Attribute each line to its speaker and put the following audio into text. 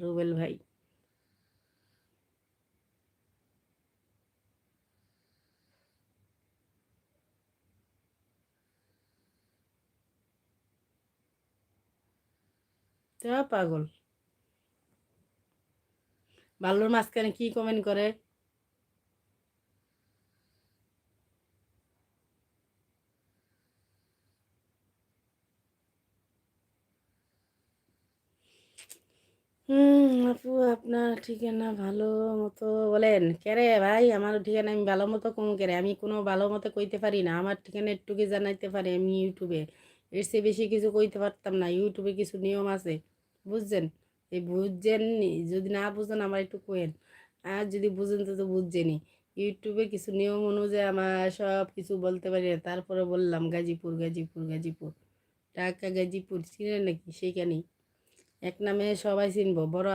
Speaker 1: রুবেল ভাই। তা পাগল বাল্যর মাঝখানে কি কমেন্ট করে। আপু আপনার ঠিকানা ভালো মতো বলেন কেরে ভাই, আমার ঠিকানা আমি ভালো মতো কম কেরে, আমি কোনো ভালো মতো কইতে পারি না। আমার ঠিকানা একটু কি জানাইতে পারি আমি ইউটিউবে, এর চেয়ে বেশি কিছু কইতে পারতাম না। ইউটিউবে কিছু নিয়ম আছে, বুঝছেন? এই বুঝছেন যদি না বুঝেন আমার একটু কোয়েন, আর যদি বুঝেন তো তো বুঝছেনই। ইউটিউবে কিছু নিয়ম অনুযায়ী আমার সব কিছু বলতে পারি না। তারপরে বললাম গাজীপুর গাজীপুর গাজীপুর, ঢাকা গাজীপুর চিনেন নাকি? সেইখানেই এক নামে সবাই চিনবো, বড়